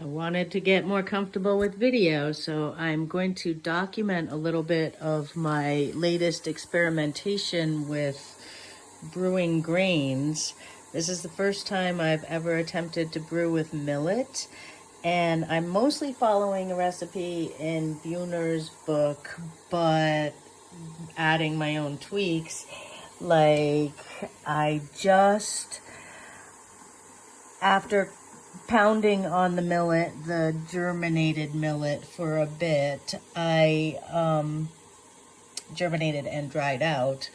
I wanted to get more comfortable with video, so I'm going to document a little bit of my latest experimentation with brewing grains. This is the first time I've ever attempted to brew with millet, and I'm mostly following a recipe in Buhner's book, but adding my own tweaks. Like, after pounding on the millet, the germinated millet, for a bit, I germinated and dried out.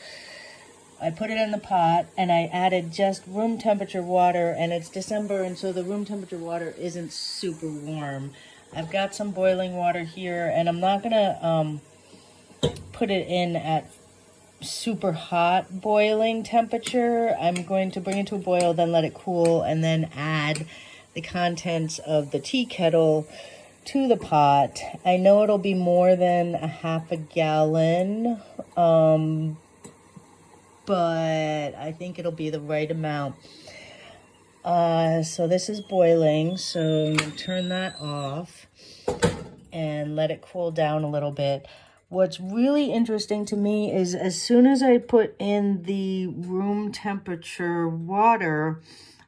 I put it in the pot and I added just room temperature water, and it's December, and so the room temperature water isn't super warm. I've got some boiling water here, and I'm not gonna put it in at super hot boiling temperature. I'm going to bring it to a boil, then let it cool, and then add the contents of the tea kettle to the pot. I know it'll be more than a half a gallon, but I think it'll be the right amount. So this is boiling, so I'm gonna turn that off and let it cool down a little bit. What's really interesting to me is as soon as I put in the room temperature water,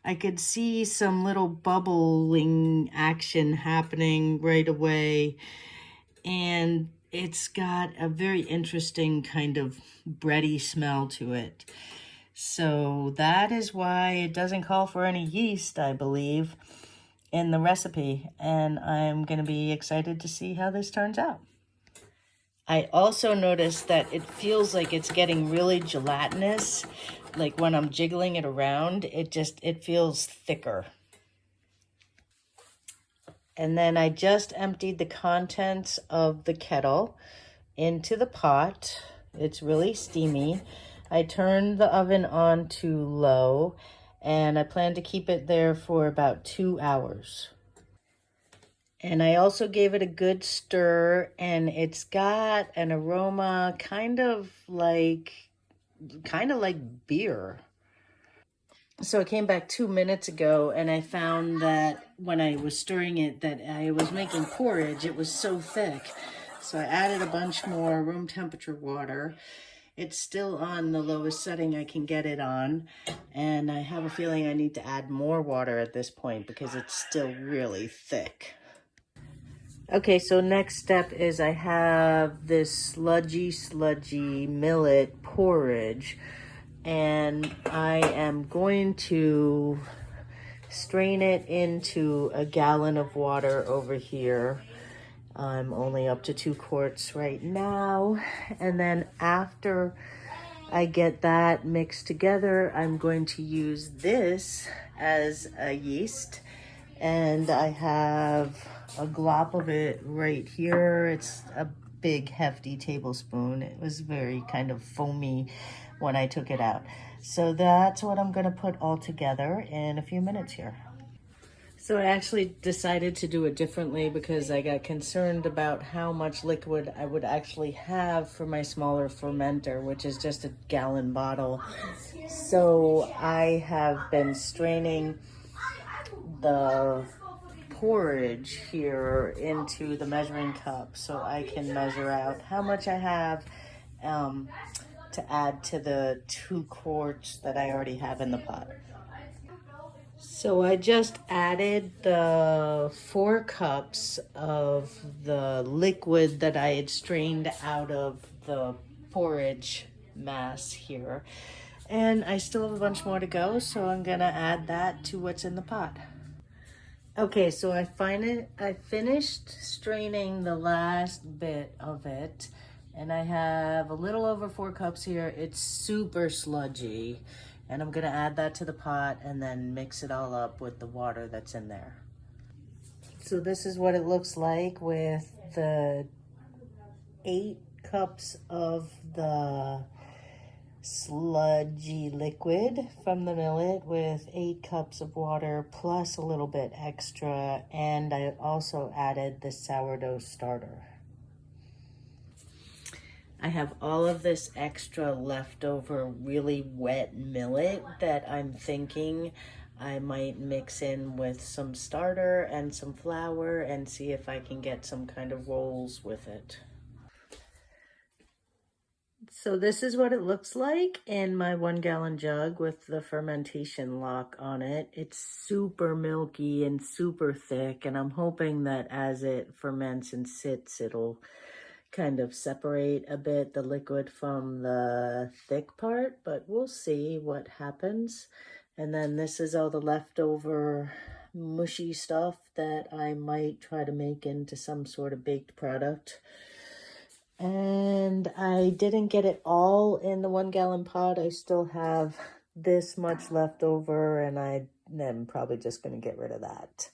I could see some little bubbling action happening right away. And it's got a very interesting kind of bready smell to it. So that is why it doesn't call for any yeast, I believe, in the recipe. And I'm going to be excited to see how this turns out. I also noticed that it feels like it's getting really gelatinous. Like when I'm jiggling it around, it feels thicker. And then I just emptied the contents of the kettle into the pot. It's really steamy. I turned the oven on to low, and I plan to keep it there for about 2 hours. And I also gave it a good stir, and it's got an aroma kind of like beer. So I came back 2 minutes ago, and I found that when I was stirring it, that I was making porridge. It was so thick. So I added a bunch more room temperature water. It's still on the lowest setting I can get it on, and I have a feeling I need to add more water at this point because it's still really thick. Okay, so next step is I have this sludgy millet porridge, and I am going to strain it into a gallon of water over here. I'm only up to 2 quarts right now, and then after I get that mixed together, I'm going to use this as a yeast, and I have a glop of it right here. It's a big hefty tablespoon. It was very kind of foamy when I took it out. So that's what I'm gonna put all together in a few minutes here. So I actually decided to do it differently because I got concerned about how much liquid I would actually have for my smaller fermenter, which is just a gallon bottle. So I have been straining the porridge here into the measuring cup so I can measure out how much I have to add to the 2 quarts that I already have in the pot. So I just added the 4 cups of the liquid that I had strained out of the porridge mass here, and I still have a bunch more to go, so I'm gonna add that to what's in the pot. Okay, so I finished straining the last bit of it, and I have a little over 4 cups here. It's super sludgy, and I'm gonna add that to the pot and then mix it all up with the water that's in there. So this is what it looks like with the 8 cups of the sludgy liquid from the millet with 8 cups of water plus a little bit extra, and I also added the sourdough starter. I have all of this extra leftover really wet millet that I'm thinking I might mix in with some starter and some flour and see if I can get some kind of rolls with it. So this is what it looks like in my 1-gallon jug with the fermentation lock on it. It's super milky and super thick, and I'm hoping that as it ferments and sits, it'll kind of separate a bit the liquid from the thick part, but we'll see what happens. And then this is all the leftover mushy stuff that I might try to make into some sort of baked product. And I didn't get it all in the 1-gallon pot. I still have this much left over, and I'm probably just going to get rid of that.